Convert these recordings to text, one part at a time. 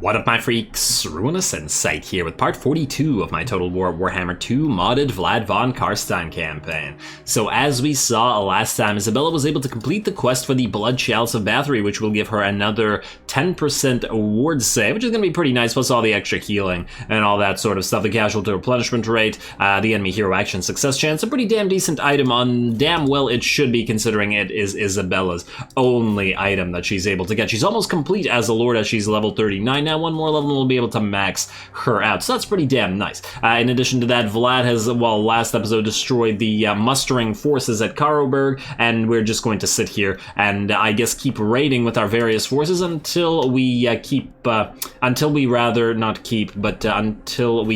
What up, my freaks? RuinousInsight here with part 42 of my Total Warhammer II modded Vlad von Carstein campaign. So as we saw last time, Isabella was able to complete the quest for the Blood Chalice of Bathory, which will give her another 10% ward save, which is going to be pretty nice, plus all the extra healing and all that sort of stuff. The casualty replenishment rate, the enemy hero action success chance, a pretty damn decent item on damn well it should be, considering it is Isabella's only item that she's able to get. She's almost complete as a lord as she's level 39 now. One more level and we'll be able to max her out, so that's pretty damn nice. In addition to that, Vlad has, well, last episode destroyed the mustering forces at Karoberg, and we're just going to sit here and I guess keep raiding with our various forces until we until we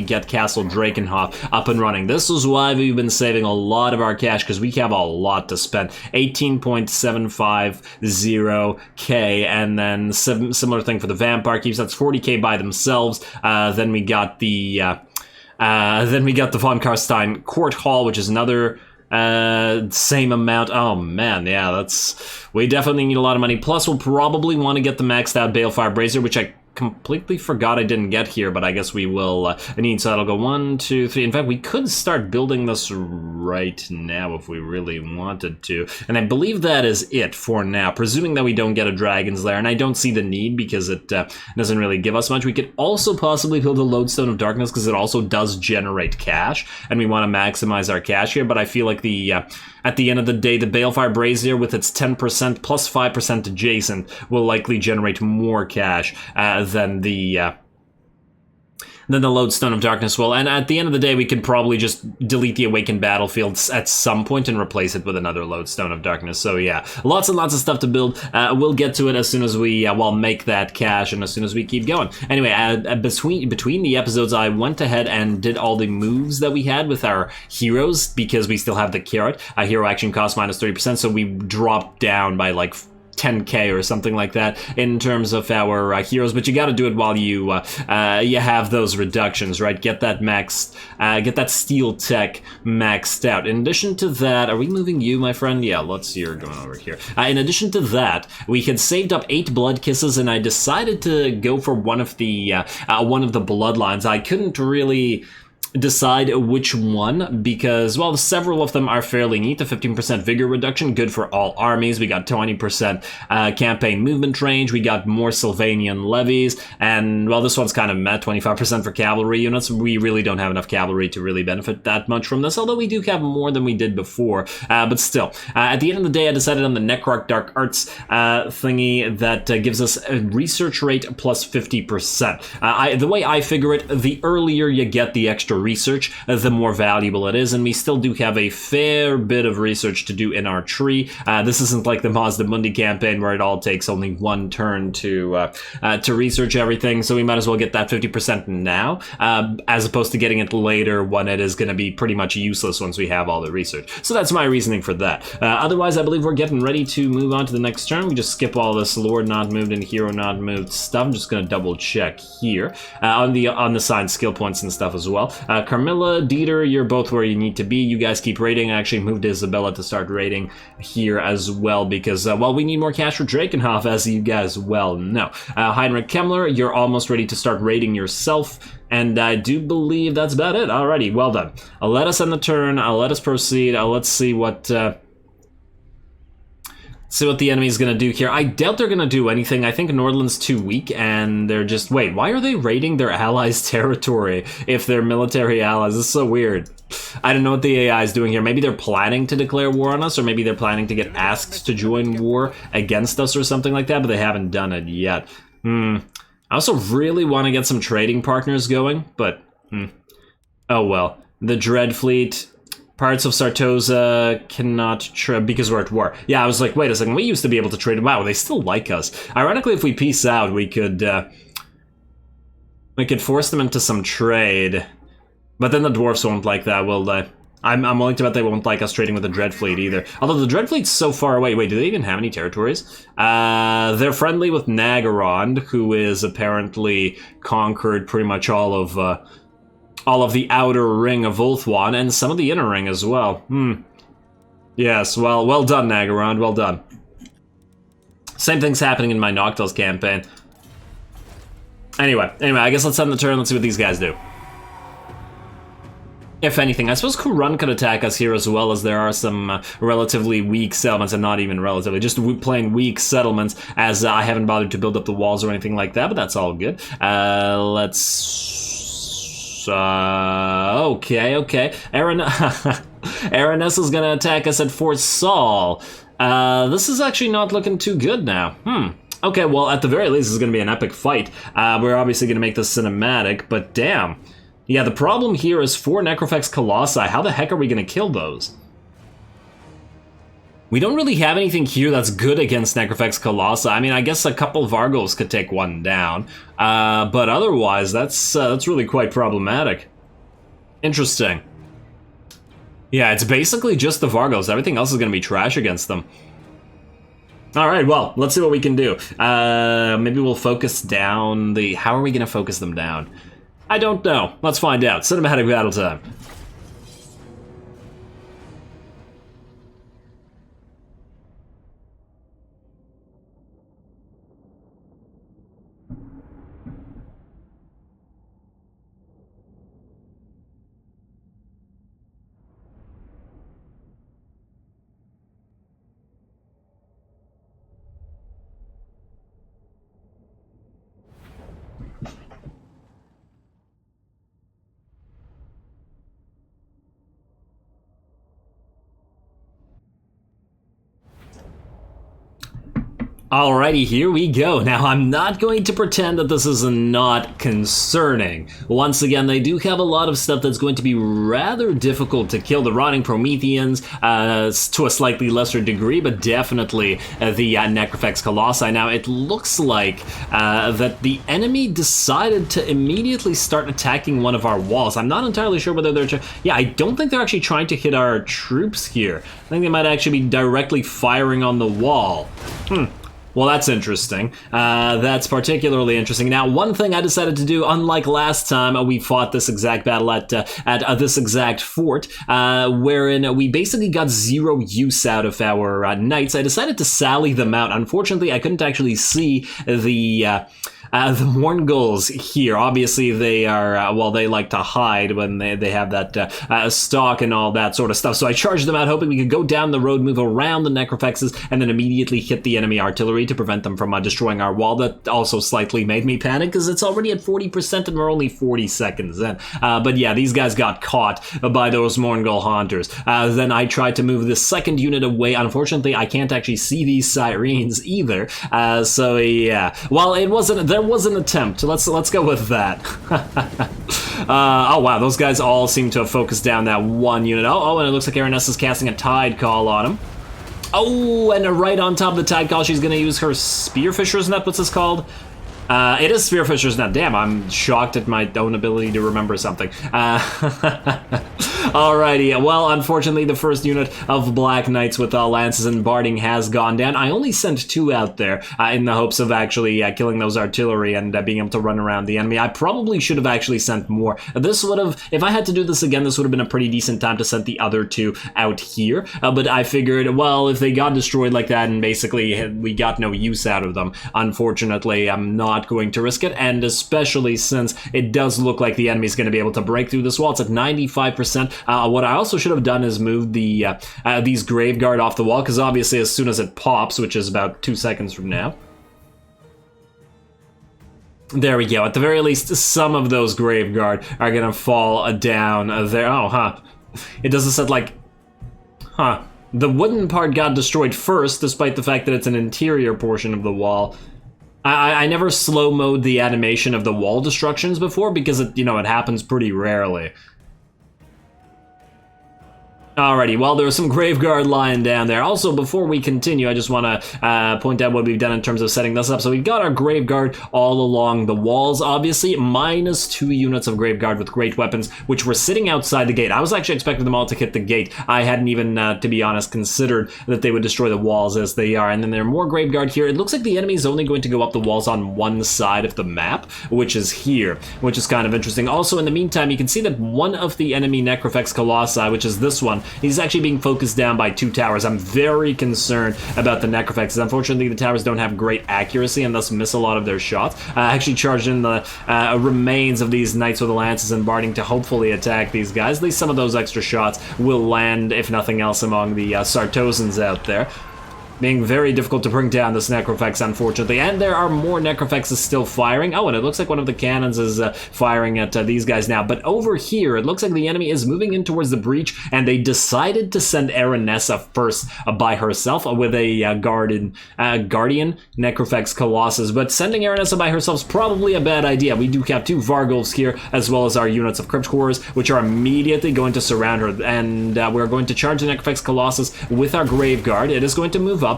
get Castle Drakenhof up and running. This is why we've been saving a lot of our cash, because we have a lot to spend. 18.750k, and then similar thing for the Vampire Keeps. That's 40k by themselves. Then we got the Von Carstein Court Hall, which is another same amount. Oh man, yeah, we definitely need a lot of money. Plus, we'll probably want to get the maxed out Balefire Brazier, which I completely forgot I didn't get here, but I guess we will need. So that'll go 1, 2, 3. In fact, we could start building this right now if we really wanted to, and I believe that is it for now, presuming that we don't get a Dragon's Lair, and I don't see the need because it doesn't really give us much. We could also possibly build a Lodestone of Darkness because it also does generate cash, and we want to maximize our cash here, but I feel like at the end of the day, the Balefire Brazier with its 10% plus 5% adjacent will likely generate more cash than the Lodestone of Darkness will. And at the end of the day, we could probably just delete the Awakened Battlefields at some point and replace it with another Lodestone of Darkness. So yeah, lots and lots of stuff to build. We'll get to it as soon as we make that cash and as soon as we keep going. Anyway, between the episodes, I went ahead and did all the moves that we had with our heroes, because we still have the carrot. Hero action cost minus 30%, so we dropped down by like 10k or something like that in terms of our heroes, but you got to do it while you have those reductions, right? Get that maxed, get that steel tech maxed out. In addition to that, are we moving you, my friend? Yeah, let's see, you're going over here. In addition to that, we had saved up 8 blood kisses, and I decided to go for one of the bloodlines. I couldn't really decide which one, because, well, several of them are fairly neat. The 15% vigor reduction, good for all armies. We got 20% campaign movement range. We got more Sylvanian levies, and, well, this one's kind of met 25% for cavalry units. We really don't have enough cavalry to really benefit that much from this, although we do have more than we did before. But still, at the end of the day, I decided on the Necroc Dark Arts thingy that gives us a research rate plus 50%. The way I figure it, the earlier you get the extra research, the more valuable it is, and we still do have a fair bit of research to do in our tree. This isn't like the Mazda Mundi campaign where it all takes only one turn to research everything, so we might as well get that 50% now, as opposed to getting it later when it is going to be pretty much useless once we have all the research. So that's my reasoning for that. Otherwise, I believe we're getting ready to move on to the next turn. We just skip all this Lord not moved and Hero not moved stuff. I'm just going to double check here on the signed skill points and stuff as well. Carmilla, Dieter, you're both where you need to be. You guys keep raiding. I actually moved Isabella to start raiding here as well because, well, we need more cash for Drakenhof, as you guys well know. Heinrich Kemmler, you're almost ready to start raiding yourself, and I do believe that's about it. Alrighty, well done. Let us end the turn. Let us proceed. Let's see what... see what the enemy's gonna do here. I doubt they're gonna do anything. I think Nordland's too weak, and they're just... Wait, why are they raiding their allies' territory if they're military allies? This is so weird. I don't know what the AI is doing here. Maybe they're planning to declare war on us, or maybe they're planning to get asked to join war against us or something like that, but they haven't done it yet. I also really want to get some trading partners going, but... Oh well. The Dread Fleet... Parts of Sartosa cannot trade because we're at war. Yeah, I was like, wait a second, we used to be able to trade. Wow, they still like us. Ironically, if we peace out, we could force them into some trade. But then the dwarfs won't like that, will they? I'm willing to bet they won't like us trading with the Dread Fleet either. Although the Dread Fleet's so far away. Wait, do they even have any territories? They're friendly with Nagarond, who is apparently conquered pretty much all of the outer ring of Ulthuan, and some of the inner ring as well. Yes, well done, Nagarond, well done. Same thing's happening in my Noctil's campaign. Anyway, I guess let's end the turn. Let's see what these guys do. If anything, I suppose Kurun could attack us here as well, as there are some relatively weak settlements, and not even relatively, just plain weak settlements, as I haven't bothered to build up the walls or anything like that, but that's all good. Okay. Araness is gonna attack us at Fort Saul. This is actually not looking too good now. Okay, well, at the very least, this is gonna be an epic fight. We're obviously gonna make this cinematic, but damn. Yeah, the problem here is 4 Necrofex Colossi. How the heck are we going to kill those? We don't really have anything here that's good against Necrofex Colossi. I mean, I guess a couple Vargos could take one down. But otherwise, that's really quite problematic. Interesting. Yeah, it's basically just the Vargos. Everything else is going to be trash against them. Alright, well, let's see what we can do. Maybe we'll focus down the... How are we going to focus them down? I don't know. Let's find out. Cinematic battle time. Alrighty, here we go. Now, I'm not going to pretend that this is not concerning. Once again, they do have a lot of stuff that's going to be rather difficult to kill. The Rotting Prometheans, to a slightly lesser degree, but definitely the Necrofex Colossi. Now, it looks like that the enemy decided to immediately start attacking one of our walls. I'm not entirely sure whether they're... Yeah, I don't think they're actually trying to hit our troops here. I think they might actually be directly firing on the wall. Well, that's interesting. That's particularly interesting. Now, one thing I decided to do, unlike last time we fought this exact battle at this exact fort, wherein we basically got zero use out of our knights, I decided to sally them out. Unfortunately, I couldn't actually see the Mourngulls here. Obviously, they are, well, they like to hide when they have that stalk and all that sort of stuff. So I charged them out, hoping we could go down the road, move around the Necrofexes, and then immediately hit the enemy artillery to prevent them from destroying our wall. That also slightly made me panic, because it's already at 40% and we're only 40 seconds in. But yeah, these guys got caught by those Mourngull Haunters. Then I tried to move the second unit away. Unfortunately, I can't actually see these Sirens either. So yeah, well, there was an attempt. Let's go with that. Oh wow, those guys all seem to have focused down that one unit. Oh, and it looks like Araness is casting a Tide Call on him. Oh, and right on top of the Tide Call, she's gonna use her Spearfisher's Net. What's this called? It is Spearfisher's Net. Damn, I'm shocked at my own ability to remember something. Alrighty, well, unfortunately, the first unit of Black Knights with Lances and Barding has gone down. I only sent 2 out there in the hopes of actually killing those artillery and being able to run around the enemy. I probably should have actually sent more. This would have, if I had to do this again, this would have been a pretty decent time to send the other 2 out here. But I figured, well, if they got destroyed like that and basically we got no use out of them, unfortunately, I'm not going to risk it, and especially since it does look like the enemy's going to be able to break through this wall. It's at 95%. What I also should have done is moved the these Graveguard off the wall, because obviously as soon as it pops, which is about 2 seconds from now, there we go. At the very least, some of those Graveguard are going to fall down there. Oh, it doesn't set like... The wooden part got destroyed first, despite the fact that it's an interior portion of the wall. I never slow-mode the animation of the wall destructions before, because it happens pretty rarely. Alrighty, well, there was some Graveguard lying down there. Also, before we continue, I just want to point out what we've done in terms of setting this up. So we've got our Graveguard all along the walls, obviously, minus 2 units of Graveguard with great weapons, which were sitting outside the gate. I was actually expecting them all to hit the gate. I hadn't even, to be honest, considered that they would destroy the walls as they are. And then there are more Graveguard here. It looks like the enemy is only going to go up the walls on one side of the map, which is here, which is kind of interesting. Also, in the meantime, you can see that one of the enemy Necrofex Colossi, which is this one, one. He's actually being focused down by 2 towers. I'm very concerned about the Necrofexes. Unfortunately, the towers don't have great accuracy and thus miss a lot of their shots. Actually charged in the remains of these Knights with the Lances and Barding to hopefully attack these guys. At least some of those extra shots will land, if nothing else, among the Sartosans out there. Being very difficult to bring down this Necrofex, unfortunately. And there are more Necrofexes still firing. Oh, and it looks like one of the cannons is firing at these guys now. But over here, it looks like the enemy is moving in towards the breach, and they decided to send Aranessa first by herself with a Guardian Necrofex Colossus. But sending Aranessa by herself is probably a bad idea. We do have 2 Vargulfs here, as well as our units of Crypt Horrors, which are immediately going to surround her. And we're going to charge the Necrofex Colossus with our Grave Guard. It is going to move up.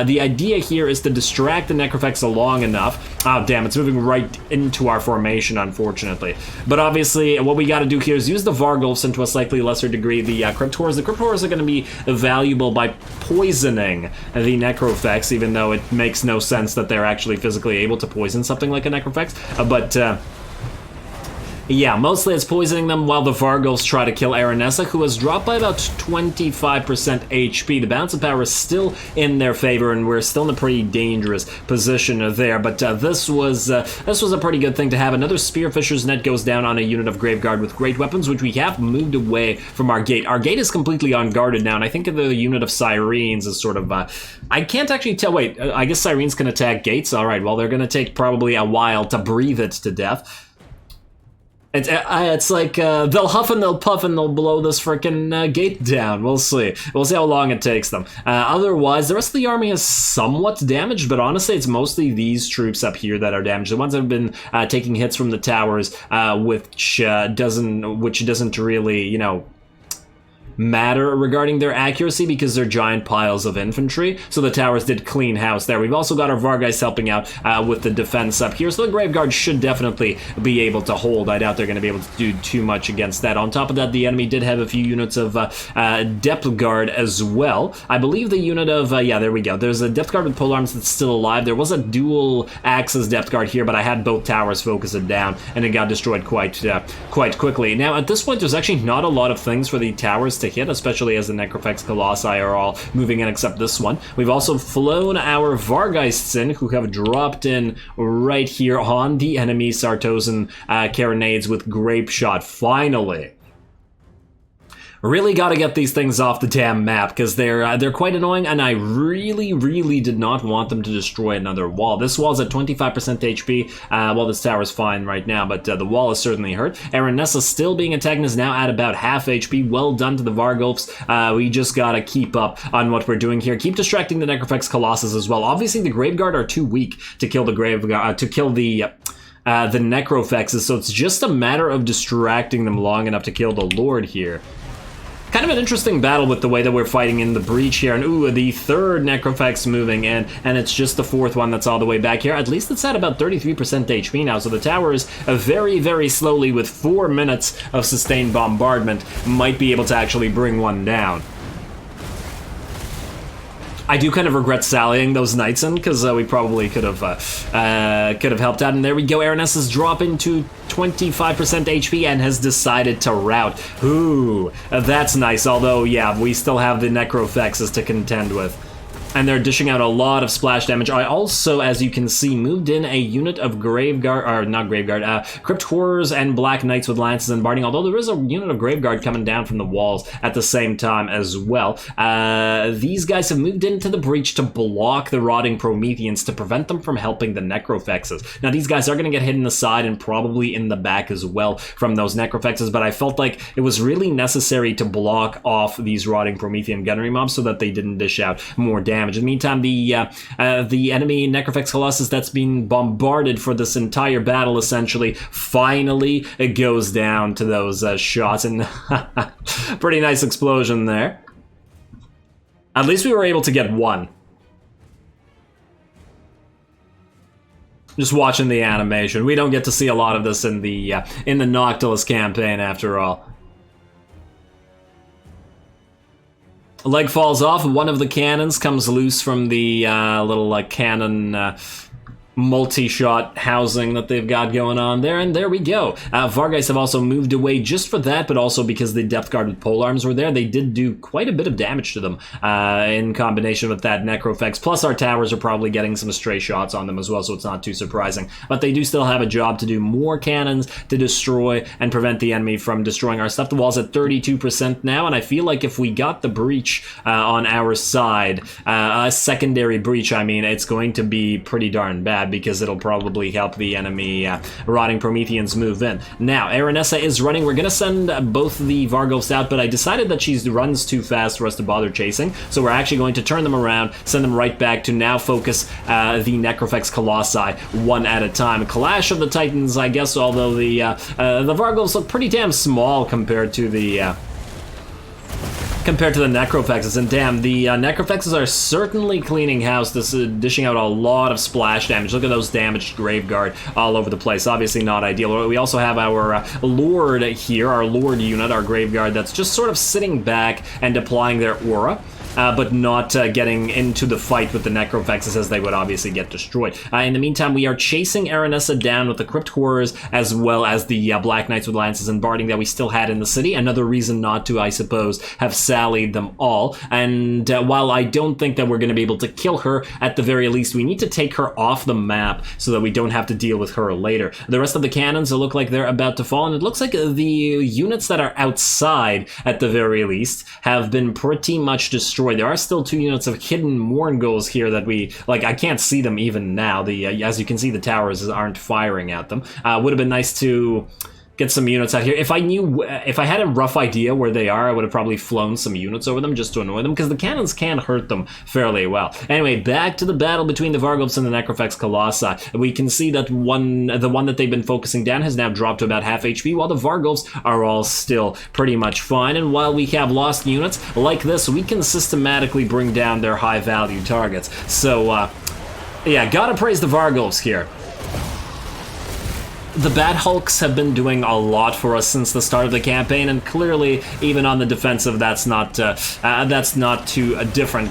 The idea here is to distract the Necrofex long enough. Oh, damn, it's moving right into our formation, unfortunately. But obviously, what we got to do here is use the Vargulfs and to a slightly lesser degree the Crypt Horrors. The Crypt Horrors are going to be valuable by poisoning the Necrofex, even though it makes no sense that they're actually physically able to poison something like a Necrofex. Yeah, mostly it's poisoning them while the Vargulfs try to kill Aranessa, who has dropped by about 25% HP. The balance of power is still in their favor, and we're still in a pretty dangerous position there. But this was a pretty good thing to have. Another Spearfisher's Net goes down on a unit of Graveguard with great weapons, which we have moved away from our gate. Our gate is completely unguarded now, and I think the unit of Syrenes is sort of... I can't actually tell... Wait, I guess Syrenes can attack gates? Alright, well, they're going to take probably a while to breathe it to death. It's like they'll huff and they'll puff and they'll blow this frickin' gate down. We'll see. We'll see how long it takes them. Otherwise, the rest of the army is somewhat damaged, but honestly, it's mostly these troops up here that are damaged. The ones that have been taking hits from the towers, which doesn't really, you know, matter regarding their accuracy because they're giant piles of infantry, so the towers did clean house there. We've also got our Vargeist helping out with the defense up here, so the Graveguard should definitely be able to hold. I doubt they're going to be able to do too much against that. On top of that, the enemy did have a few units of Depth Guard as well. I believe the unit of, yeah, there we go. There's a Depth Guard with polearms that's still alive. There was a dual axis Depth Guard here, but I had both towers focus it down, and it got destroyed quite quickly. Now, at this point, there's actually not a lot of things for the towers to hit, especially as the Necrofex Colossi are all moving in except this one. We've also flown our Vargeists in, who have dropped in right here on the enemy Sartosan carronades with Grape Shot, finally. Really got to get these things off the damn map because they're quite annoying, and I really did not want them to destroy another wall. This wall's at 25% HP. Well, this tower's fine right now, but the wall is certainly hurt. Aranessa still being attacked and is now at about half HP. Well done to the Vargulfs. We just got to keep up on what we're doing here. Keep distracting the Necrofex Colossus as well. Obviously, the Graveguard are too weak to kill the Necrofexes, so it's just a matter of distracting them long enough to kill the Lord here. Kind of an interesting battle with the way that we're fighting in the breach here. And ooh, the third Necrofex moving in, and it's just the fourth one that's all the way back here. At least it's at about 33% HP now, so the tower is very slowly, with 4 minutes of sustained bombardment, might be able to actually bring one down. I do kind of regret sallying those knights in, because we probably could have helped out. And there we go, Aranessa's dropping to 25% HP and has decided to rout. Ooh, that's nice. Although, yeah, we still have the Necrofexes to contend with. And they're dishing out a lot of splash damage. I also, as you can see, moved in a unit of Graveguard, or not Graveguard, Crypt Horrors and Black Knights with Lances and Barding, although there is a unit of Graveguard coming down from the walls at the same time as well. These guys have moved into the breach to block the Rotting Prometheans to prevent them from helping the Necrofexes. Now, these guys are going to get hit in the side and probably in the back as well from those Necrofexes, but I felt like it was really necessary to block off these Rotting Promethean gunnery mobs so that they didn't dish out more damage. In the meantime, the enemy Necrofex Colossus that's been bombarded for this entire battle, essentially, finally it goes down to those shots, and pretty nice explosion there. At least we were able to get one. Just watching the animation. We don't get to see a lot of this in the Noctilus campaign, after all. A leg falls off, one of the cannons comes loose from the little cannon multi-shot housing that they've got going on there, and there we go. Vargheist have also moved away just for that, but also because the depth guard with polearms were there. They did do quite a bit of damage to them in combination with that Necrofex, plus our towers are probably getting some stray shots on them as well, so it's not too surprising. But they do still have a job to do, more cannons to destroy and prevent the enemy from destroying our stuff. The wall's at 32% now, and I feel like if we got the breach on our side, a secondary breach, I mean, it's going to be pretty darn bad, because it'll probably help the enemy rotting Prometheans move in. Now, Aranessa is running. We're going to send both the Vargulfs out, but I decided that she runs too fast for us to bother chasing, so we're actually going to turn them around, send them right back to now focus the Necrofex Colossi one at a time. Clash of the Titans, I guess, although the Vargulfs look pretty damn small compared to the Necrofexes, and damn, the Necrofexes are certainly cleaning house. This is dishing out a lot of splash damage. Look at those damaged Graveguard all over the place. Obviously not ideal. We also have our Lord here, our Lord unit, our Graveguard, that's just sort of sitting back and applying their aura. But not getting into the fight with the Necrofexes, as they would obviously get destroyed. In the meantime, we are chasing Aranessa down with the Crypt Horrors, as well as the Black Knights with Lances and Barding that we still had in the city. Another reason not to, I suppose, have sallied them all. And while I don't think that we're going to be able to kill her, at the very least, we need to take her off the map so that we don't have to deal with her later. The rest of the cannons look like they're about to fall, and it looks like the units that are outside, at the very least, have been pretty much destroyed. There are still 2 units of hidden Mourngulls here that I can't see them even now. As you can see, the towers aren't firing at them. Would have been nice to get some units out here. If I had a rough idea where they are, I would have probably flown some units over them just to annoy them, because the cannons can hurt them fairly well. Anyway, back to the battle between the Vargulfs and the Necrofex Colossi. We can see that the one that they've been focusing down has now dropped to about half HP, while the Vargulfs are all still pretty much fine. And while we have lost units like this, we can systematically bring down their high-value targets. So, yeah, gotta praise the Vargulfs here. The Bat Hulks have been doing a lot for us since the start of the campaign, and clearly, even on the defensive, that's not too different.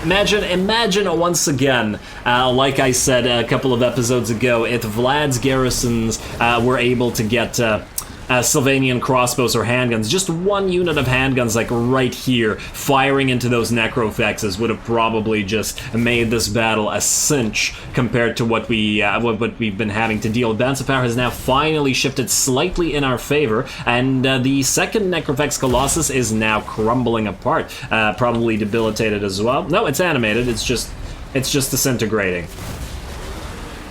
Imagine once again, like I said a couple of episodes ago, if Vlad's garrisons were able to get Sylvanian crossbows or handguns. Just one unit of handguns, like right here, firing into those Necrofexes would have probably just made this battle a cinch compared to what we've been having to deal with. Balance of power has now finally shifted slightly in our favor, and the second Necrofex Colossus is now crumbling apart, probably debilitated as well. No, it's animated. It's just disintegrating.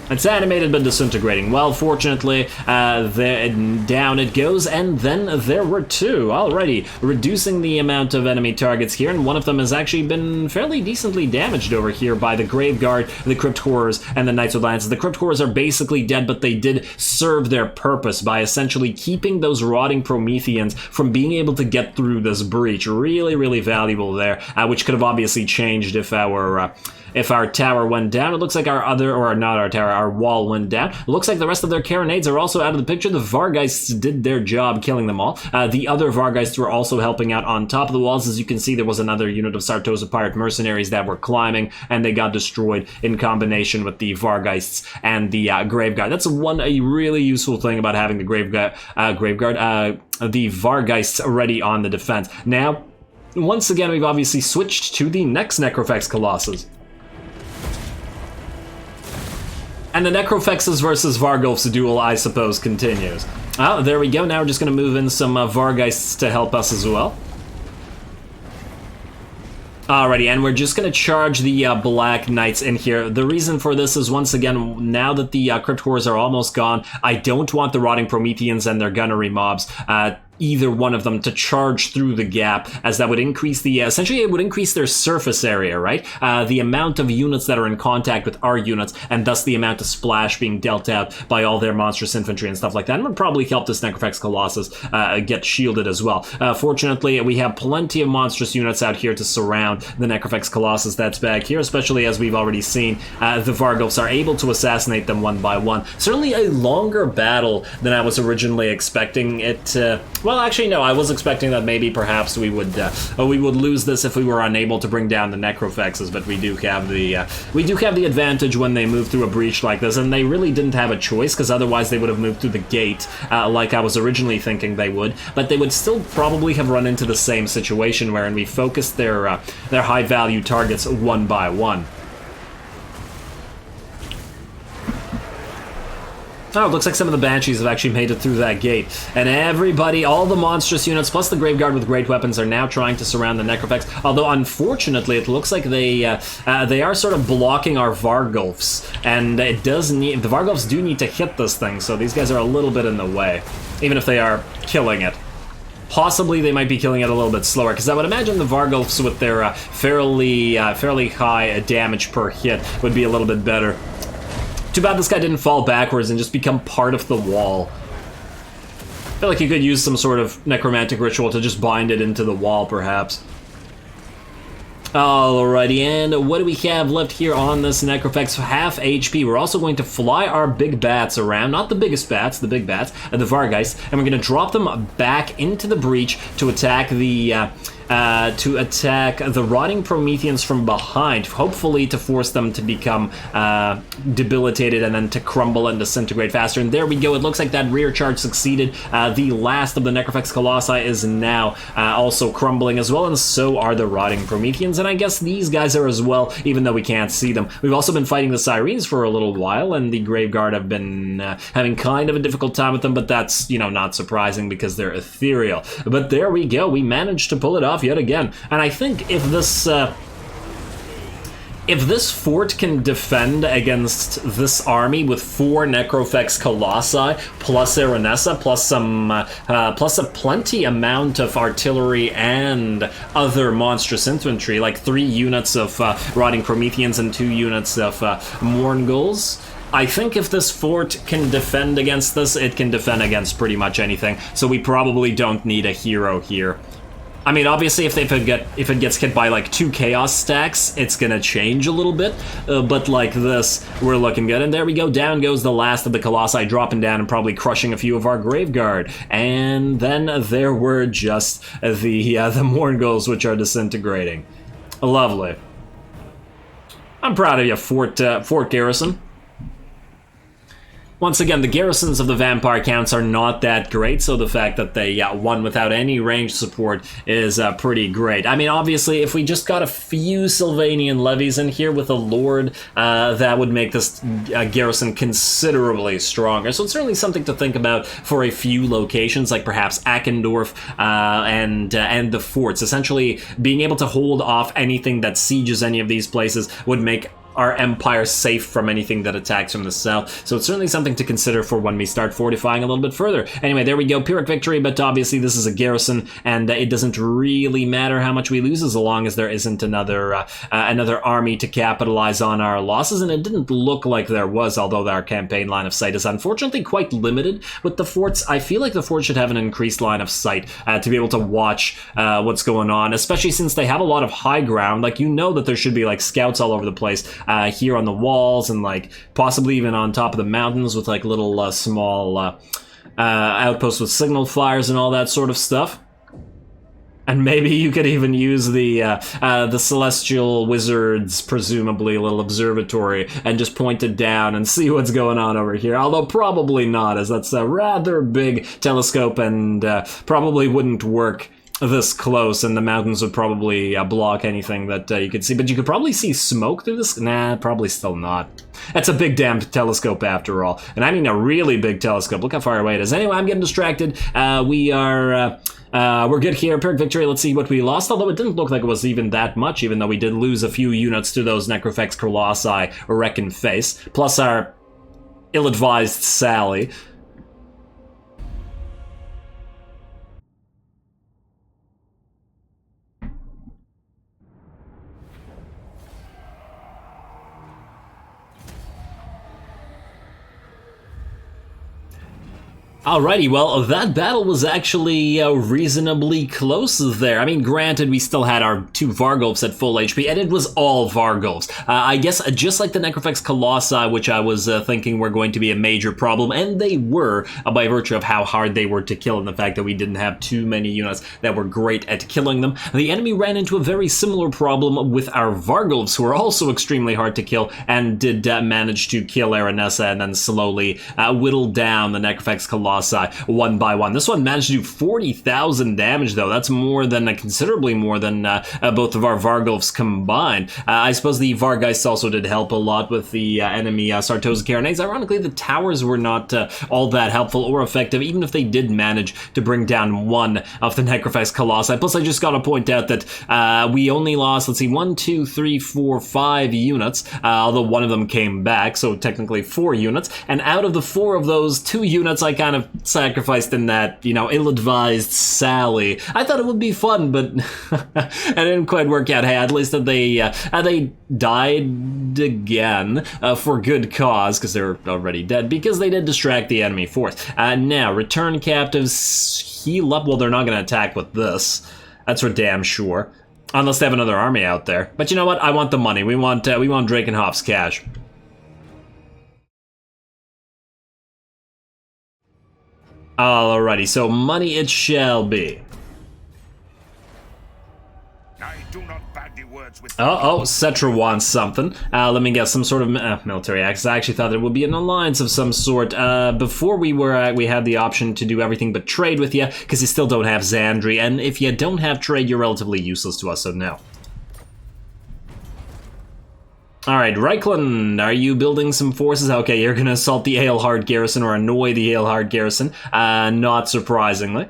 It's animated but disintegrating. Well, fortunately, down it goes, and then there were 2. Alrighty, reducing the amount of enemy targets here, and one of them has actually been fairly decently damaged over here by the Graveguard, the Crypt Horrors, and the Knights with Lances. The Crypt Horrors are basically dead, but they did serve their purpose by essentially keeping those rotting Prometheans from being able to get through this breach. Really, really valuable there, which could have obviously changed if our tower went down. It looks like our wall went down. It looks like the rest of their carronades are also out of the picture. The Vargeists did their job killing them all. The other Vargeists were also helping out on top of the walls. As you can see, there was another unit of Sartosa Pirate Mercenaries that were climbing, and they got destroyed in combination with the Vargeists and the Graveguard. That's a really useful thing about having the the Vargeists already on the defense. Now, once again, we've obviously switched to the next Necrofex Colossus. And the Necrofexes versus Vargulfs duel, I suppose, continues. Oh, there we go. Now we're just going to move in some Vargeists to help us as well. Alrighty, and we're just going to charge the Black Knights in here. The reason for this is, once again, now that the Crypt Horrors are almost gone, I don't want the Rotting Prometheans and their gunnery mobs either one of them to charge through the gap, as that would increase the, essentially it would increase their surface area, right? The amount of units that are in contact with our units, and thus the amount of splash being dealt out by all their monstrous infantry and stuff like that, and would probably help this Necrofex Colossus get shielded as well. Fortunately, we have plenty of monstrous units out here to surround the Necrofex Colossus that's back here, especially as we've already seen, the Vargulfs are able to assassinate them one by one. Certainly a longer battle than I was originally expecting it. Well, actually, no. I was expecting that maybe perhaps we would lose this if we were unable to bring down the Necrofexes, but we do have the advantage when they move through a breach like this, and they really didn't have a choice because otherwise they would have moved through the gate like I was originally thinking they would. But they would still probably have run into the same situation wherein we focused their high-value targets one by one. Oh, it looks like some of the Banshees have actually made it through that gate. And everybody, all the monstrous units, plus the Graveguard with great weapons, are now trying to surround the Necrofex. Although, unfortunately, it looks like they are sort of blocking our Vargulfs. And it does need... The Vargulfs do need to hit this thing, so these guys are a little bit in the way. Even if they are killing it. Possibly they might be killing it a little bit slower, because I would imagine the Vargulfs with their fairly high damage per hit would be a little bit better. Too bad this guy didn't fall backwards and just become part of the wall. I feel like you could use some sort of necromantic ritual to just bind it into the wall, perhaps. Alrighty, and what do we have left here on this Necrofex? Half HP. We're also going to fly our big bats around, not the biggest bats, the big bats, the Vargeist, and we're going to drop them back into the breach to attack the rotting Prometheans from behind, hopefully to force them to become debilitated and then to crumble and disintegrate faster. And there we go. It looks like that rear charge succeeded. The last of the Necrofex Colossi is now also crumbling as well, and so are the rotting Prometheans. And I guess these guys are as well, even though we can't see them. We've also been fighting the Sirens for a little while, and the Graveguard have been having kind of a difficult time with them, but that's, you know, not surprising because they're ethereal. But there we go. We managed to pull it off yet again. And I think if this fort can defend against this army with 4 Necrofex Colossi plus Aranessa plus a plenty amount of artillery and other monstrous infantry, like 3 units of rotting Prometheans and 2 units of Mourngulls, I think if this fort can defend against this, it can defend against pretty much anything. So we probably don't need a hero here. I mean, obviously, if it gets hit by like 2 chaos stacks, it's gonna change a little bit. But like this, we're looking good. And there we go. Down goes the last of the Colossi, dropping down and probably crushing a few of our Graveguard. And then there were just the Mourngulls, which are disintegrating. Lovely. I'm proud of you, Fort Garrison. Once again, the garrisons of the vampire counts are not that great, so the fact that they won without any range support is pretty great. I mean, obviously, if we just got a few Sylvanian levies in here with a lord, that would make this garrison considerably stronger. So it's certainly something to think about for a few locations, like perhaps Ackendorf and the forts. Essentially, being able to hold off anything that sieges any of these places would make our empire safe from anything that attacks from the south. So it's certainly something to consider for when we start fortifying a little bit further. Anyway, there we go, Pyrrhic victory, but obviously this is a garrison, and it doesn't really matter how much we lose as long as there isn't another army to capitalize on our losses, and it didn't look like there was, although our campaign line of sight is unfortunately quite limited with the forts. I feel like the forts should have an increased line of sight to be able to watch what's going on, especially since they have a lot of high ground. Like, you know that there should be like scouts all over the place, here on the walls and like possibly even on top of the mountains with like little small outposts with signal fires and all that sort of stuff. And maybe you could even use the Celestial Wizard's presumably little observatory and just point it down and see what's going on over here. Although probably not, as that's a rather big telescope and probably wouldn't work this close, and the mountains would probably block anything that you could see. But you could probably see smoke through this. Nah, probably still not. That's a big damn telescope after all. And I mean a really big telescope. Look how far away it is. Anyway, I'm getting distracted. We're good here. Pyrrhic victory. Let's see what we lost. Although it didn't look like it was even that much, even though we did lose a few units to those Necrofex Colossi Reckon Face. Plus our ill-advised Sally. Alrighty, well, that battle was actually reasonably close there. I mean, granted, we still had our 2 Vargulfs at full HP, and it was all Vargulfs. I guess just like the Necrofex Colossi, which I was thinking were going to be a major problem, and they were, by virtue of how hard they were to kill and the fact that we didn't have too many units that were great at killing them. The enemy ran into a very similar problem with our Vargulfs, who are also extremely hard to kill, and did manage to kill Aranessa and then slowly whittle down the Necrofex Colossi one by one. This one managed to do 40,000 damage, though. That's more than, considerably more than both of our Vargulfs combined. I suppose the Vargeists also did help a lot with the enemy Sartosa Carronades. Ironically, the towers were not all that helpful or effective, even if they did manage to bring down one of the Necrofex Colossi. Plus, I just gotta point out that we only lost, let's see, 1, 2, 3, 4, 5 units, although one of them came back, so technically 4 units. And out of the 4 of those, 2 units I kind of sacrificed in that, ill-advised sally. I thought it would be fun, but it didn't quite work out. Hey, at least that they died again for good cause, because they're already dead, because they did distract the enemy force. Now, return captives, heal up. Well, they're not going to attack with this. That's for damn sure. Unless they have another army out there. But you know what? I want the money. We want Drakenhoff's cash. Alrighty, so money it shall be. I do not bandy words with Cetra wants something. Let me guess, some sort of military access. I actually thought there would be an alliance of some sort. Before we had the option to do everything but trade with you, because you still don't have Xandri, and if you don't have trade, you're relatively useless to us, so no. Alright, Reichland, are you building some forces? Okay, you're gonna assault the Eilhard garrison, or annoy the Eilhard garrison, not surprisingly.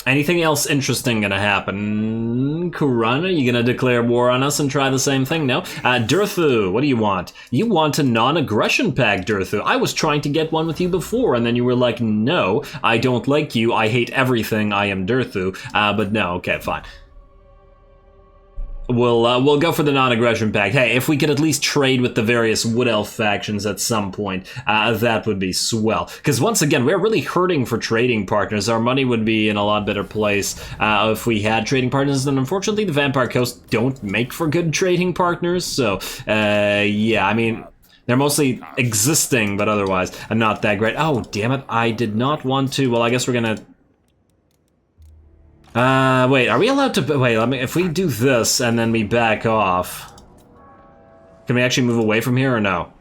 Anything else interesting gonna happen? Kurana, you gonna declare war on us and try the same thing? No? Durthu, what do you want? You want a non-aggression pact, Durthu. I was trying to get one with you before, and then you were like, no, I don't like you, I hate everything, I am Durthu. But no, okay, fine. We'll go for the non-aggression pact. Hey, if we could at least trade with the various Wood Elf factions at some point, that would be swell. Because once again, we're really hurting for trading partners. Our money would be in a lot better place if we had trading partners. And unfortunately, the Vampire Coast don't make for good trading partners. So, yeah, I mean, they're mostly existing, but otherwise not that great. Oh, damn it, I did not want to. Well, I guess we're gonna... wait, are we allowed to... Wait, if we do this and then we back off... Can we actually move away from here or no?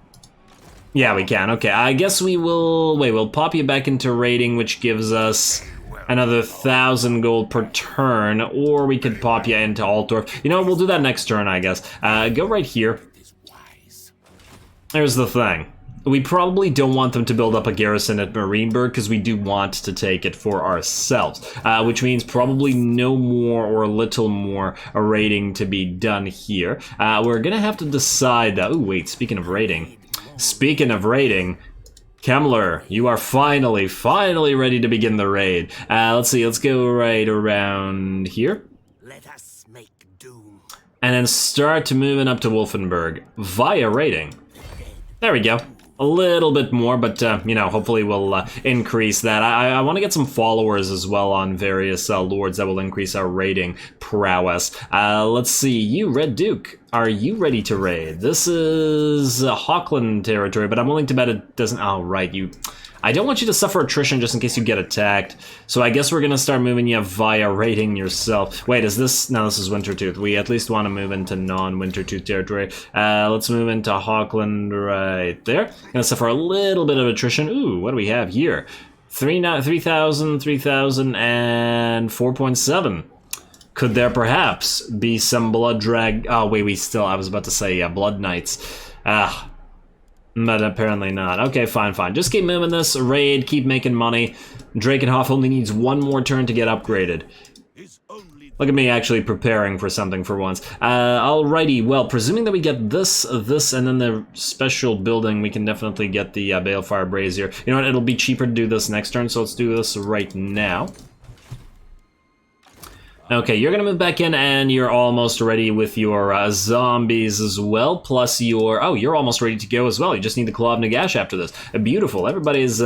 Yeah, we can. Okay, I guess we will... Wait, we'll pop you back into raiding, which gives us another 1,000 gold per turn, or we could pop you into Altdorf. You know, we'll do that next turn, I guess. Go right here. There's the thing. We probably don't want them to build up a garrison at Marienburg, because we do want to take it for ourselves, which means probably no more or little more raiding to be done here. We're gonna have to decide that... Oh, wait, speaking of raiding, Kemmler, you are finally ready to begin the raid. Let's see, let's go right around here. Let us make doom. And then start moving up to Wolfenburg via raiding. There we go. A little bit more, but, you know, hopefully we'll increase that. I want to get some followers as well on various lords that will increase our raiding prowess. Let's see, you, Red Duke, are you ready to raid? This is Hawkland territory, but I'm willing to bet it doesn't... Oh, right, you... I don't want you to suffer attrition just in case you get attacked. So I guess we're going to start moving you via raiding yourself. Wait, is this... No, this is Wintertooth. We at least want to move into non-Wintertooth territory. Let's move into Hawkland right there. Going to suffer a little bit of attrition. Ooh, what do we have here? 3,000, 3,000, and 4.7. Could there perhaps be some blood drag... Oh, wait, I was about to say Blood Knights. But apparently not. Okay, fine. Just keep moving this. Raid, keep making money. Drakenhoff only needs one more turn to get upgraded. Look at me actually preparing for something for once. Alrighty, well, presuming that we get this, and then the special building, we can definitely get the Balefire Brazier. You know what, it'll be cheaper to do this next turn, so let's do this right now. Okay, you're gonna move back in, and you're almost ready with your zombies as well. Plus your you're almost ready to go as well. You just need the Claw of Nagash after this. Beautiful. Everybody's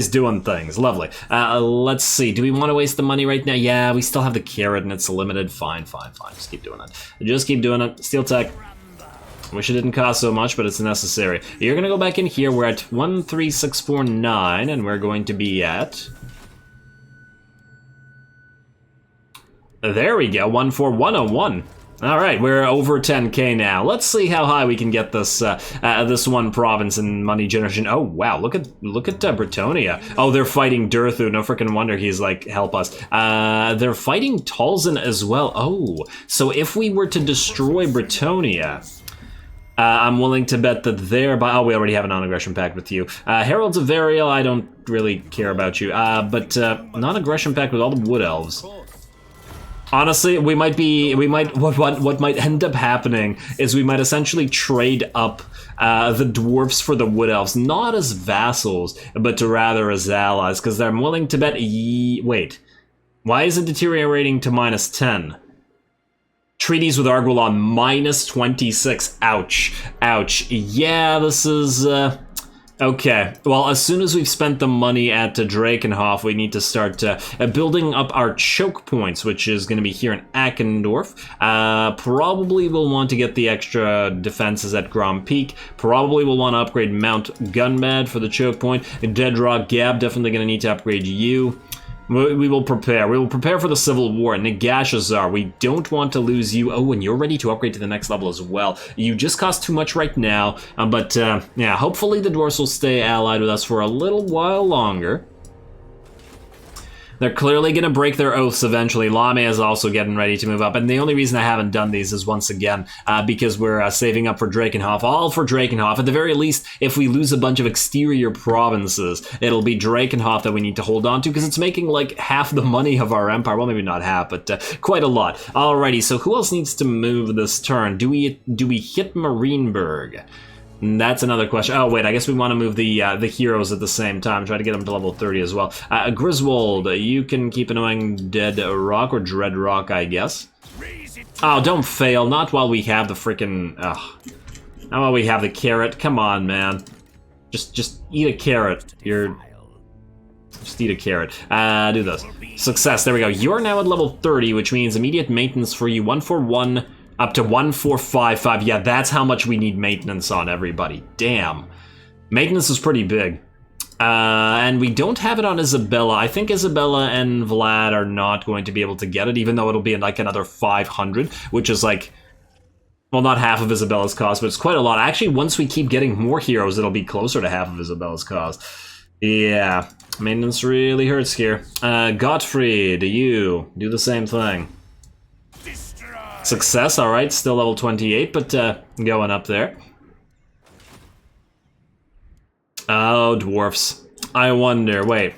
doing things. Lovely. Let's see. Do we want to waste the money right now? Yeah, we still have the carrot, and it's limited. Fine. Just keep doing it. Just keep doing it. Steel tech. Wish it didn't cost so much, but it's necessary. You're gonna go back in here. We're at 13649, and we're going to be at. There we go, 14101. All right, we're over 10K now. Let's see how high we can get this this one province in money generation. Oh wow, look at Bretonia. Oh, they're fighting Durthu. No freaking wonder he's like, help us. They're fighting Talzin as well. Oh, so if we were to destroy Bretonia, I'm willing to bet that they're by. Oh, we already have a non-aggression pact with you. Heralds of Varial, I don't really care about you. But non-aggression pact with all the Wood Elves. Honestly, what might end up happening is we might essentially trade up the dwarfs for the wood elves, not as vassals, but rather as allies, because I'm willing to bet. Wait, why is it deteriorating to -10? Treaties with Arguelon -26. Ouch. Yeah, this is. Okay, well, as soon as we've spent the money at Drakenhof, we need to start building up our choke points, which is going to be here in Ackendorf. Probably we'll want to get the extra defenses at Grom Peak. Probably we'll want to upgrade Mount Gunmad for the choke point. Deadrock Gab, definitely going to need to upgrade you. We will prepare. We will prepare for the Civil War. Nagashazar, we don't want to lose you. Oh, and you're ready to upgrade to the next level as well. You just cost too much right now, but yeah, hopefully the dwarves will stay allied with us for a little while longer. They're clearly going to break their oaths eventually. Lame is also getting ready to move up, and the only reason I haven't done these is, once again, because we're saving up for Drakenhof. All for Drakenhof. At the very least, if we lose a bunch of exterior provinces, it'll be Drakenhof that we need to hold on to, because it's making like half the money of our empire. Well, maybe not half, but quite a lot. Alrighty, so who else needs to move this turn? Do we hit Marienburg? That's another question. Oh wait, I guess we want to move the heroes at the same time. Try to get them to level 30 as well. Griswold, you can keep annoying Dead Rock or Dread Rock, I guess. Oh, don't fail. Not while we have the freaking. Not while we have the carrot. Come on, man. Just eat a carrot. Just eat a carrot. Do this. Success. There we go. You're now at level 30, which means immediate maintenance for you. 141. Up to 1455. Yeah, that's how much we need maintenance on everybody. Damn. Maintenance is pretty big. And we don't have it on Isabella. I think Isabella and Vlad are not going to be able to get it, even though it'll be like another 500, which is like, well, not half of Isabella's cost, but it's quite a lot. Actually, once we keep getting more heroes, it'll be closer to half of Isabella's cost. Yeah, maintenance really hurts here. Gottfried, you do the same thing. Success, alright, still level 28, but going up there. Oh, dwarfs. I wonder, wait.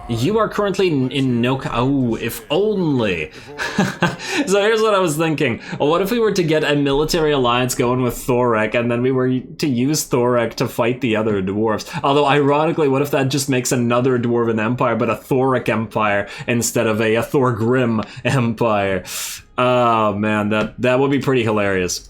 You are currently in no... Oh, if only. So here's what I was thinking. What if we were to get a military alliance going with Thorek, and then we were to use Thorek to fight the other dwarves? Although, ironically, what if that just makes another dwarven empire, but a Thorek empire instead of a Thorgrim empire? Oh, man, that would be pretty hilarious.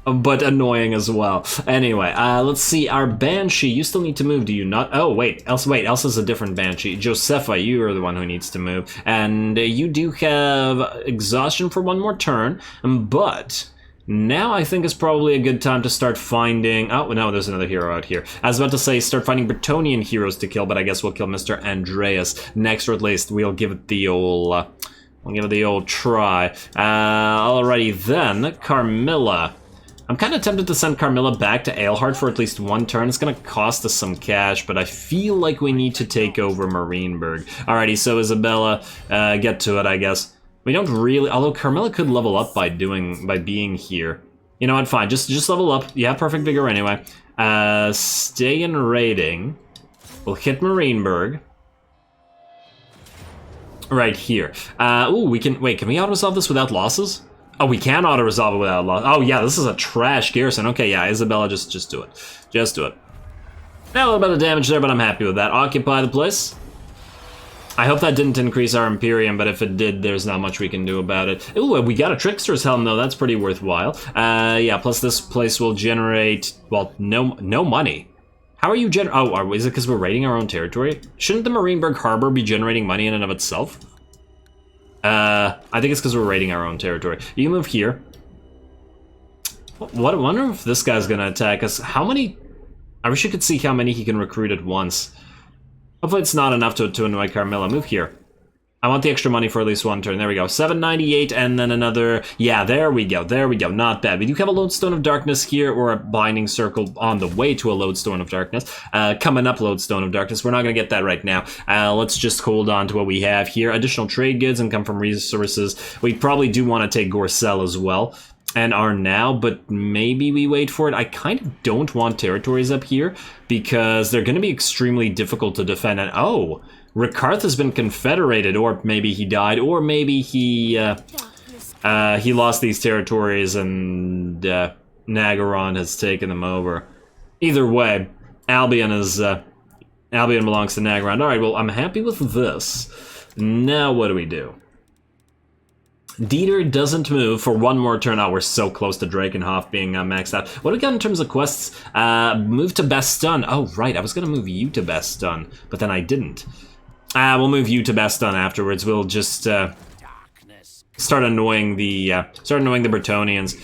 But annoying as well. Anyway, let's see. Our Banshee, you still need to move, do you not? Oh, wait, Elsa's a different Banshee. Josepha, you are the one who needs to move. And you do have exhaustion for one more turn, but now I think is probably a good time to start finding... Oh, no, there's another hero out here. I was about to say start finding Bretonian heroes to kill, but I guess we'll kill Mr. Andreas next, or at least we'll give it the old... we'll give it the old try. Alrighty then, Carmilla. I'm kind of tempted to send Carmilla back to Eilhart for at least one turn. It's going to cost us some cash, but I feel like we need to take over Marienburg. Alrighty, so Isabella, get to it, I guess. We don't really... Although Carmilla could level up by being here. You know what, fine. Just level up. You have perfect vigor anyway. Stay in raiding. We'll hit Marienburg. Right here. Ooh, we can... Wait, can we auto-resolve this without losses? Oh, we can auto-resolve it without loss. Oh, yeah, this is a trash garrison. Okay, yeah, Isabella, just do it. Just do it. Now, a little bit of damage there, but I'm happy with that. Occupy the place. I hope that didn't increase our Imperium, but if it did, there's not much we can do about it. Ooh, we got a Trickster's Helm, though. That's pretty worthwhile. Yeah, plus this place will generate, well, no money. How are you is it because we're raiding our own territory? Shouldn't the Marienburg Harbor be generating money in and of itself? I think it's because we're raiding our own territory. You move here. What? I wonder if this guy's gonna attack us. How many? I wish you could see how many he can recruit at once. Hopefully it's not enough to annoy Carmilla. Move here. I want the extra money for at least one turn. There we go. 798 and then another... Yeah, there we go. There we go. Not bad. We do have a Lodestone of Darkness here, or a Binding Circle on the way to a Lodestone of Darkness. Coming up, Lodestone of Darkness. We're not going to get that right now. Let's just hold on to what we have here. Additional trade goods and come from resources. We probably do want to take Gorcel as well. And are now, but maybe we wait for it. I kind of don't want territories up here because they're going to be extremely difficult to defend. And oh, Rikarth has been confederated, or maybe he died, or maybe he lost these territories and Nagaron has taken them over. Either way, Albion belongs to Nagaron. All right, well, I'm happy with this. Now what do? Dieter doesn't move for one more turn. Oh, we're so close to Drakenhof being maxed out. What do we got in terms of quests? Move to Bastogne. Oh, right. I was going to move you to Bastogne, but then I didn't. We'll move you to Bastogne afterwards. We'll just start annoying the Bretonnians.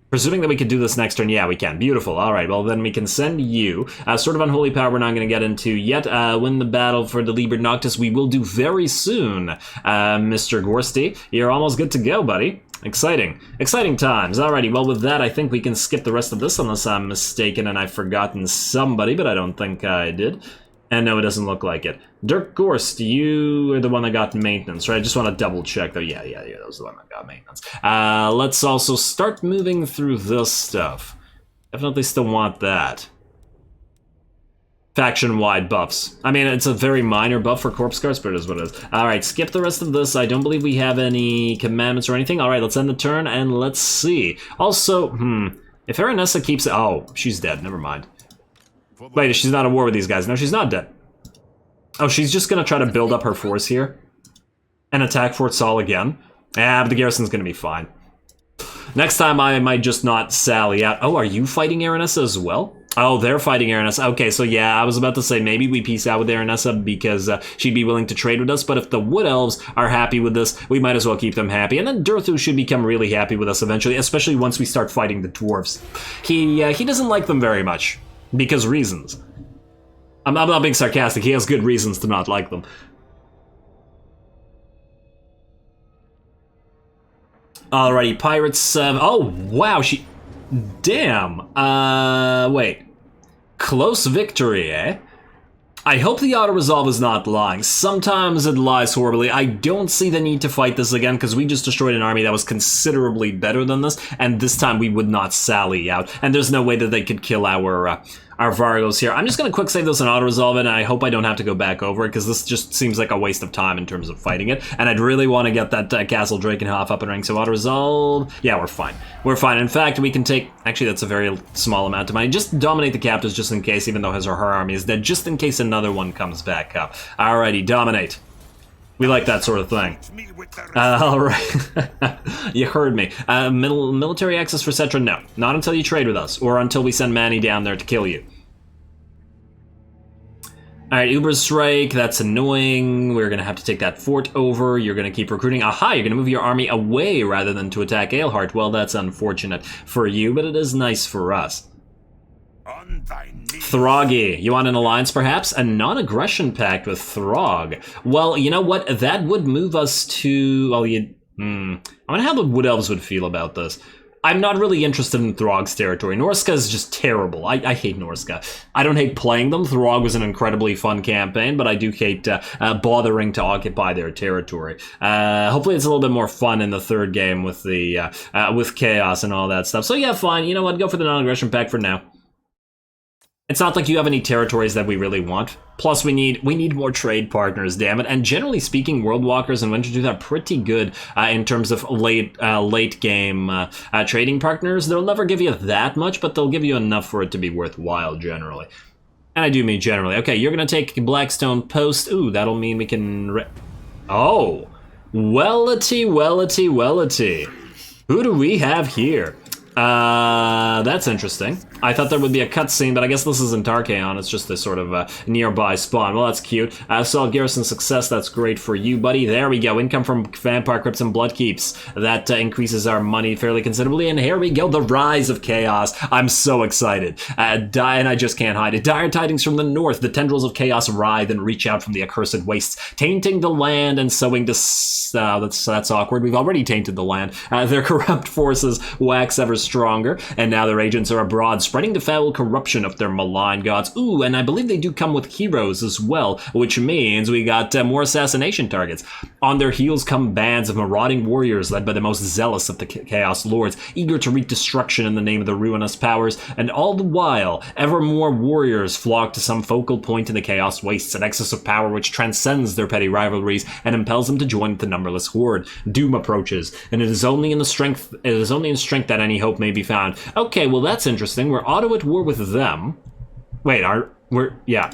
Presuming that we could do this next turn, yeah, we can. Beautiful. All right, well, then we can send you. Sort of Unholy Power we're not going to get into yet. Win the battle for the Liber Noctis we will do very soon. Mr. Gorsty, you're almost good to go, buddy. Exciting. Exciting times. Alrighty, well, with that, I think we can skip the rest of this unless I'm mistaken and I've forgotten somebody, but I don't think I did. And no, it doesn't look like it. Dirk Gorst, you are the one that got maintenance, right? I just want to double check, though. Yeah, that was the one that got maintenance. Let's also start moving through this stuff. Definitely still want that. Faction-wide buffs. I mean, it's a very minor buff for Corpse Guards, but it is what it is. Alright, skip the rest of this. I don't believe we have any commandments or anything. Alright, let's end the turn, and let's see. Also, if Aranessa keeps... Oh, she's dead. Never mind. Wait, she's not at war with these guys. No, she's not dead. Oh, she's just gonna try to build up her force here and attack Fort Saul again. But the garrison's gonna be fine. Next time I might just not sally out. Oh, are you fighting Aranessa as well? Oh, they're fighting Aranessa. Okay, so yeah, I was about to say maybe we peace out with Aranessa because she'd be willing to trade with us, but if the Wood Elves are happy with this, we might as well keep them happy. And then Durthu should become really happy with us eventually, especially once we start fighting the dwarves. He doesn't like them very much. Because reasons. I'm not being sarcastic, he has good reasons to not like them. Alrighty, Pirates, oh, wow, damn, wait. Close victory, eh? I hope the auto-resolve is not lying. Sometimes it lies horribly. I don't see the need to fight this again because we just destroyed an army that was considerably better than this, and this time we would not sally out. And there's no way that they could kill our Vargos here. I'm just going to quick save this and auto-resolve it, and I hope I don't have to go back over it because this just seems like a waste of time in terms of fighting it. And I'd really want to get that Castle Drakenhof up and running, so auto-resolve. Yeah, we're fine. We're fine. In fact, we can take... Actually, that's a very small amount of money. Just dominate the captives just in case, even though her army is dead, just in case another one comes back up. Alrighty, dominate. We like that sort of thing. Alright. You heard me. Military access for Cetra? No. Not until you trade with us, or until we send Manny down there to kill you. Alright, Uberstrike, that's annoying. We're gonna have to take that fort over. You're gonna keep recruiting. Aha, you're gonna move your army away rather than to attack Aelhart. Well, that's unfortunate for you, but it is nice for us. Throggy, you want an alliance perhaps? A non-aggression pact with Throg. Well, you know what? That would move us to... Well, I wonder how the Wood Elves would feel about this. I'm not really interested in Throg's territory. Norska is just terrible. I hate Norska. I don't hate playing them. Throg was an incredibly fun campaign, but I do hate bothering to occupy their territory. Hopefully it's a little bit more fun in the third game with the with Chaos and all that stuff. So yeah, fine. You know what? Go for the non-aggression pact for now. It's not like you have any territories that we really want. Plus, we need more trade partners, damn it. And generally speaking, World Walkers and Wintertooth are pretty good in terms of late game trading partners. They'll never give you that much, but they'll give you enough for it to be worthwhile generally. And I do mean generally. Okay, you're gonna take Blackstone Post. Ooh, that'll mean we can... Oh! Wellity, wellity, wellity. Who do we have here? That's interesting. I thought there would be a cutscene, but I guess this isn't Archaon. It's just this sort of nearby spawn. Well, that's cute. Saul Garrison success. That's great for you, buddy. There we go. Income from Vampire Crypts and Bloodkeeps. That increases our money fairly considerably. And here we go. The Rise of Chaos. I'm so excited. And I just can't hide it. Dire tidings from the north. The tendrils of chaos writhe and reach out from the accursed wastes, tainting the land and sowing that's awkward. We've already tainted the land. Their corrupt forces wax ever stronger, and now their agents are abroad, spreading the foul corruption of their malign gods. Ooh, and I believe they do come with heroes as well, which means we got more assassination targets. On their heels come bands of marauding warriors led by the most zealous of the Chaos Lords, eager to wreak destruction in the name of the ruinous powers, and all the while, ever more warriors flock to some focal point in the Chaos Wastes, an excess of power which transcends their petty rivalries and impels them to join the numberless horde. Doom approaches, and it is only in strength that any hope may be found. Okay, well that's interesting. We're auto at war with them. Wait, yeah.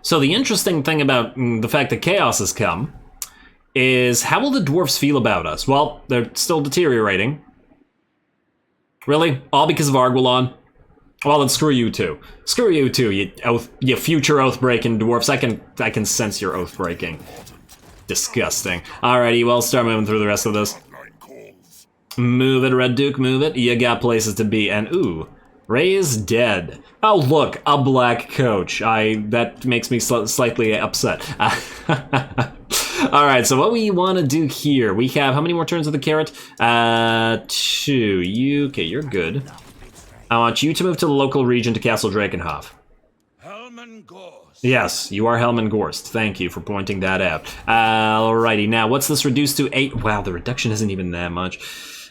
So the interesting thing about the fact that chaos has come is, how will the dwarves feel about us? Well, they're still deteriorating. Really? All because of Arguelon? Well, then screw you too. Screw you too, you future oath-breaking dwarfs. I can sense your oath-breaking. Disgusting. Alrighty, well, start moving through the rest of this. Move it, Red Duke, move it. You got places to be. And ooh, Ray is dead. Oh, look, a black coach. That makes me slightly upset. Alright, so what we want to do here, we have, how many more turns of the carrot? 2. Okay, you're good. I want you to move to the local region to Castle Drakenhof. Yes, you are Helman Gorst. Thank you for pointing that out. Alrighty, now what's this reduced to? 8? Wow, the reduction isn't even that much.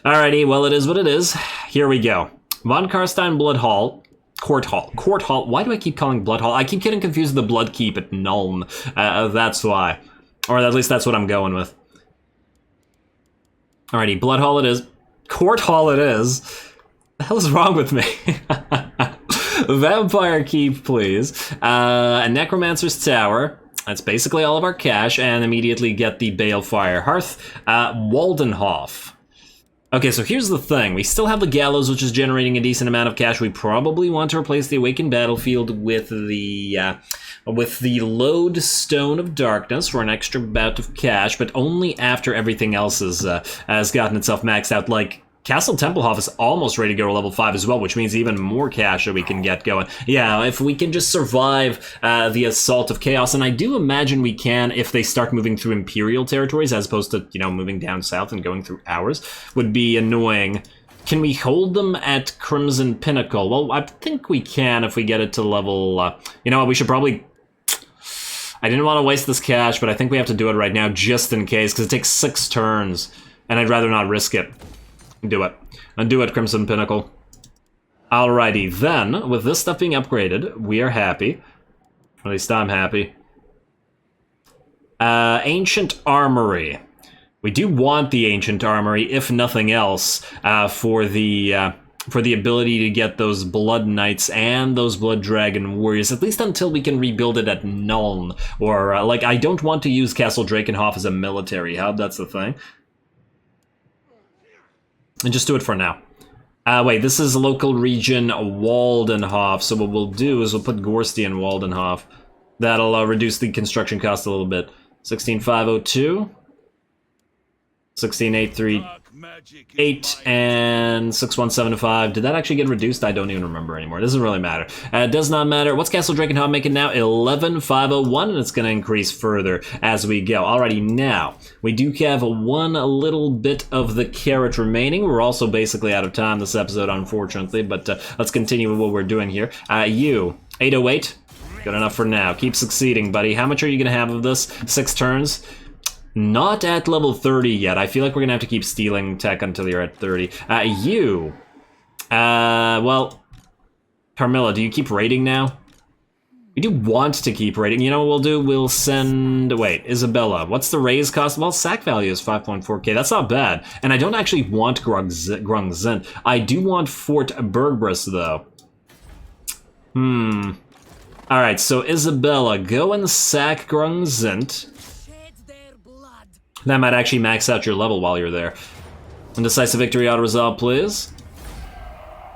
Alrighty, well, it is what it is. Here we go. Von Carstein Blood Hall. Court Hall. Why do I keep calling Blood Hall? I keep getting confused with the Blood Keep at Nuln. That's why. Or at least that's what I'm going with. Alrighty, Blood Hall it is. Court Hall it is. The hell is wrong with me? Vampire Keep, please. A Necromancer's Tower. That's basically all of our cash, and immediately get the Balefire Hearth. Waldenhof. Okay, so here's the thing. We still have the Gallows, which is generating a decent amount of cash. We probably want to replace the Awakened Battlefield with the Lodestone of Darkness for an extra bout of cash, but only after everything else has gotten itself maxed out. Like, Castle Templehof is almost ready to go to level 5 as well, which means even more cash that we can get going. Yeah, if we can just survive the Assault of Chaos, and I do imagine we can if they start moving through Imperial territories as opposed to, moving down south and going through ours, would be annoying. Can we hold them at Crimson Pinnacle? Well, I think we can if we get it to level... you know what, we should probably... I didn't want to waste this cash, but I think we have to do it right now just in case, because it takes 6 turns, and I'd rather not risk it. Do it. Undo it, Crimson Pinnacle. Alrighty, then, with this stuff being upgraded, we are happy. At least I'm happy. Ancient Armory. We do want the Ancient Armory, if nothing else, for the ability to get those Blood Knights and those Blood Dragon Warriors, at least until we can rebuild it at Nuln. Or, I don't want to use Castle Drakenhof as a military hub, that's the thing. And just do it for now. Wait, this is local region Waldenhof, so what we'll do is we'll put Gorsty in Waldenhof. That'll reduce the construction cost a little bit. 16502, 16838, and 6175. Did that actually get reduced? I don't even remember anymore. It doesn't really matter. It does not matter. What's Castle Drakenhof making now? 11501, and it's going to increase further as we go. Alrighty, now, we do have one little bit of the carrot remaining. We're also basically out of time this episode, unfortunately, but let's continue with what we're doing here. You, 808. Good enough for now. Keep succeeding, buddy. How much are you going to have of this? 6 turns? Not at level 30 yet. I feel like we're gonna have to keep stealing tech until you're at 30. Well, Carmilla, do you keep raiding now? We do want to keep raiding. You know what we'll do? We'll send... Wait, Isabella. What's the raise cost? Well, sack value is 5.4k. That's not bad. And I don't actually want Grungzint. I do want Fort Bergbris, though. Alright, so Isabella, go and sack Grungzint. That might actually max out your level while you're there. Indecisive victory auto-resolve, please.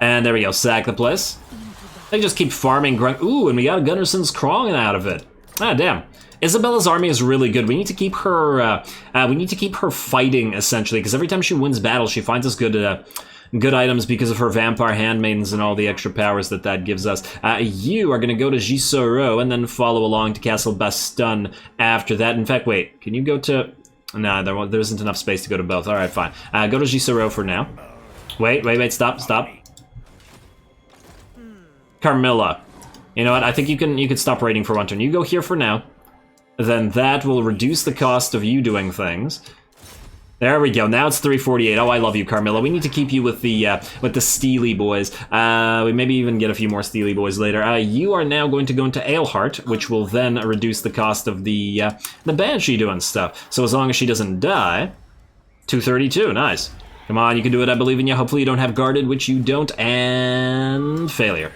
And there we go, sack the place. They just keep farming Grung. Ooh, and we got Gunnarson's crawling out of it. Ah, damn. Isabella's army is really good. We need to keep her. Fighting essentially, because every time she wins battles, she finds us good items because of her vampire handmaidens and all the extra powers that gives us. You are gonna go to Gisoro and then follow along to Castle Baston after that. In fact, wait, can you go to? Nah, there isn't enough space to go to both. All right, fine. Go to Gisoro for now. Wait, stop. Carmilla. You know what? I think you can stop raiding for one turn. You go here for now. Then that will reduce the cost of you doing things. There we go. Now it's 348. Oh, I love you, Carmilla. We need to keep you with the Steely boys. We maybe even get a few more Steely boys later. You are now going to go into Aleheart, which will then reduce the cost of the Banshee doing stuff. So as long as she doesn't die, 232. Nice. Come on, you can do it. I believe in you. Hopefully you don't have guarded, which you don't, and failure.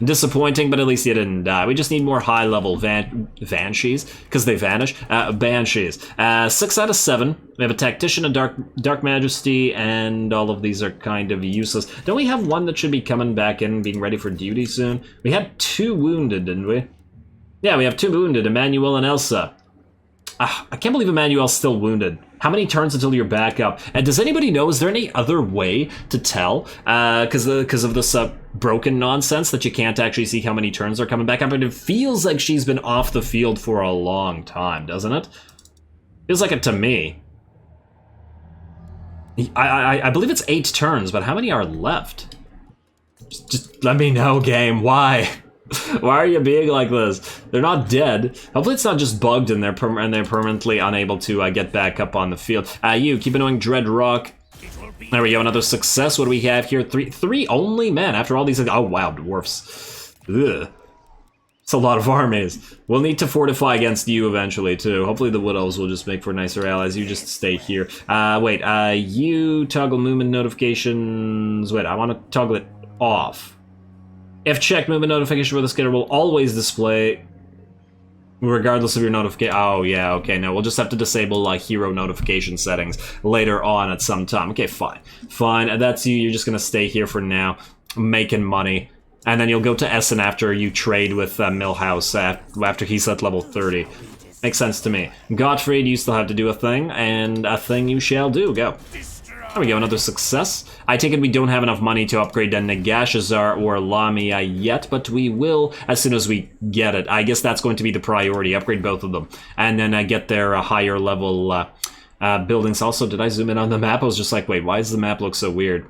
Disappointing, but at least you didn't die. We just need more high-level Banshees, because they vanish. Banshees. 6 out of 7. We have a Tactician, a Dark Majesty, and all of these are kind of useless. Don't we have one that should be coming back in, being ready for duty soon? We had 2 wounded, didn't we? Yeah, we have 2 wounded, Emmanuel and Elsa. I can't believe Emmanuel's still wounded. How many turns until you're back up? And does anybody know, is there any other way to tell? Because of this broken nonsense that you can't actually see how many turns are coming back up. And it feels like she's been off the field for a long time, doesn't it? Feels like it to me. I believe it's 8 turns, but how many are left? Just let me know, game. Why? Why are you being like this? They're not dead. Hopefully it's not just bugged and they're permanently unable to get back up on the field. You keep annoying Dread Rock. There we go, another success. What do we have here? Three only? Man, after all these... Oh, wow, dwarfs. Ugh. It's a lot of armies. We'll need to fortify against you eventually, too. Hopefully the Wood Elves will just make for nicer allies. You just stay here. Wait, you toggle movement notifications... Wait, I want to toggle it off. If checked, movement notification for the skater will always display regardless of your notification. Oh, yeah, okay, no, we'll just have to disable hero notification settings later on at some time. Okay, fine. Fine, and that's you. You're just gonna stay here for now, making money. And then you'll go to Essen after you trade with Millhouse after he's at level 30. Makes sense to me. Gottfried, you still have to do a thing, and a thing you shall do. Go. There we go, another success. I take it we don't have enough money to upgrade the Nagashazar or Lamia yet, but we will as soon as we get it. I guess that's going to be the priority, upgrade both of them. And then get their higher level buildings. Also, did I zoom in on the map? I was just like, wait, why does the map look so weird?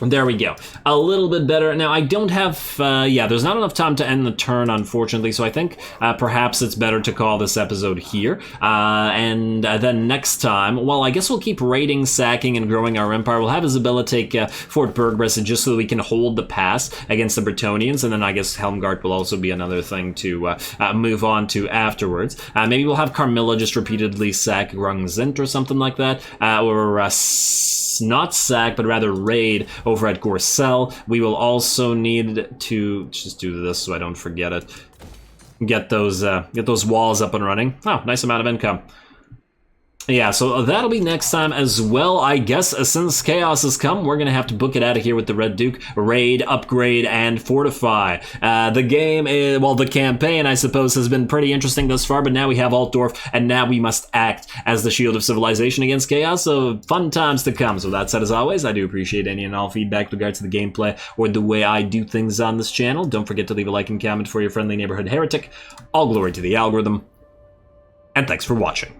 There we go. A little bit better. Now, I don't have... yeah, there's not enough time to end the turn, unfortunately, so I think perhaps it's better to call this episode here. And then next time, well, I guess we'll keep raiding, sacking, and growing our empire. We'll have Isabella take Fort Bergbrest just so that we can hold the pass against the Bretonnians, and then I guess Helmgart will also be another thing to move on to afterwards. Maybe we'll have Carmilla just repeatedly sack Grungzint or something like that, or not sack, but rather raid over at Gorcel. We will also need to just do this so I don't forget it. Get those walls up and running. Oh, nice amount of income. Yeah, so that'll be next time as well, I guess. Since Chaos has come, we're gonna have to book it out of here with the Red Duke. Raid, upgrade, and fortify. The game, well, the campaign, I suppose, has been pretty interesting thus far, but now we have Altdorf, and now we must act as the shield of civilization against Chaos, so fun times to come. So that said, as always, I do appreciate any and all feedback with regards to the gameplay or the way I do things on this channel. Don't forget to leave a like and comment for your friendly neighborhood heretic. All glory to the algorithm, and thanks for watching.